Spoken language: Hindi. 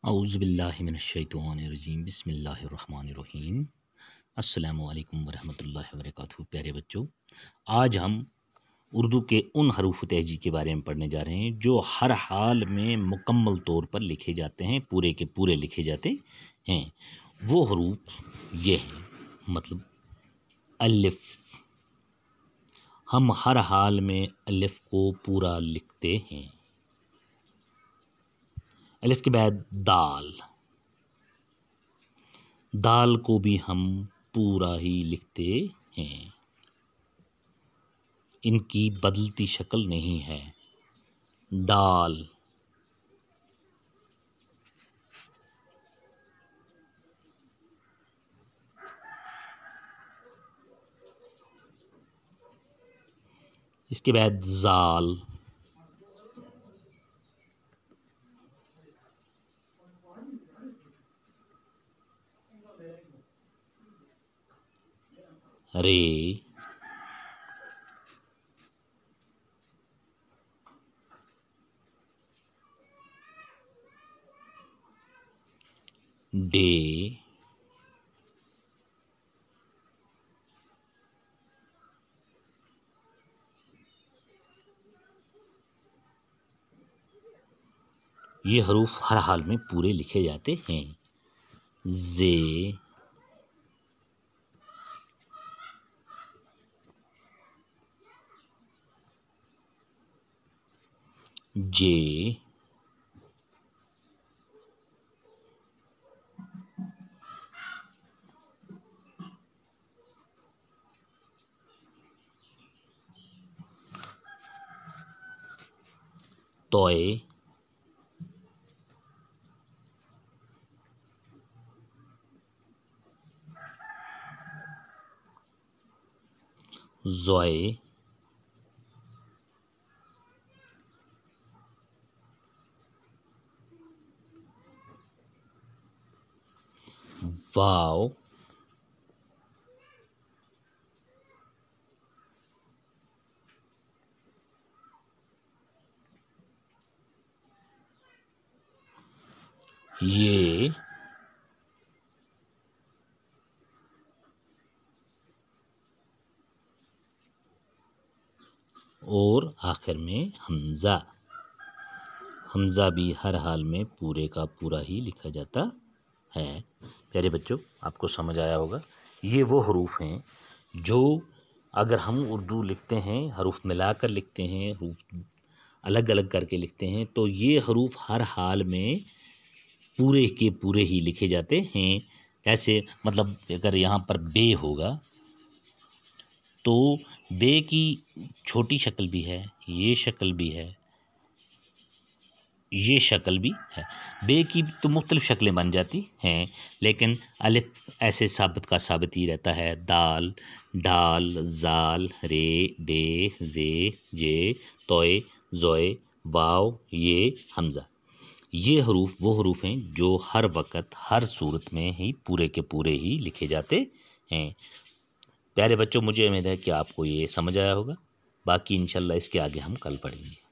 औज़ुबिल्लाहिमिनश्शैतानिर्रजीम बिस्मिल्लाहिर्रहमानिर्रहीम। अस्सलामु अलैकुम वरहमतुल्लाहि वबरकातुहू। प्यारे बच्चों, आज हम उर्दू के उन हरूफ तहजी के बारे में पढ़ने जा रहे हैं जो हर हाल में मुकम्मल तौर पर लिखे जाते हैं, पूरे के पूरे लिखे जाते हैं। वो हरूफ ये हैं, मतलब अलिफ। हम हर हाल में अलिफ को पूरा लिखते हैं। अलिफ के बाद दाल, दाल को भी हम पूरा ही लिखते हैं। इनकी बदलती शक्ल नहीं है। डाल, इसके बाद जाल, रे, डे, ये हरूफ हर हाल में पूरे लिखे जाते हैं। जे, जे, तोय, जोय, वाव, ये, और आखिर में हमज़ा। हमज़ा भी हर हाल में पूरे का पूरा ही लिखा जाता है। प्यारे बच्चों, आपको समझ आया होगा। ये वो हरूफ हैं जो अगर हम उर्दू लिखते हैं, हरूफ मिलाकर लिखते हैं, हरूफ अलग अलग करके लिखते हैं, तो ये हरूफ हर हाल में पूरे के पूरे ही लिखे जाते हैं। ऐसे मतलब अगर यहाँ पर बे होगा तो बे की छोटी शक्ल भी है, ये शक्ल भी है, ये शक्ल भी है। बे की तो मुख्तलिफ शक्लें बन जाती हैं, लेकिन अलिफ ऐसे साबित का साबित ही रहता है। दाल, डाल, जाल, रे, डे, जे, जे, तोय, जोय, वाव, ये, हमज़ा। ये हरूफ वो हरूफ हैं जो हर वक्त हर सूरत में ही पूरे के पूरे ही लिखे जाते हैं। प्यारे बच्चों, मुझे उम्मीद है कि आपको ये समझ आया होगा। बाकी इंशाल्लाह इसके आगे हम कल पढ़ेंगे।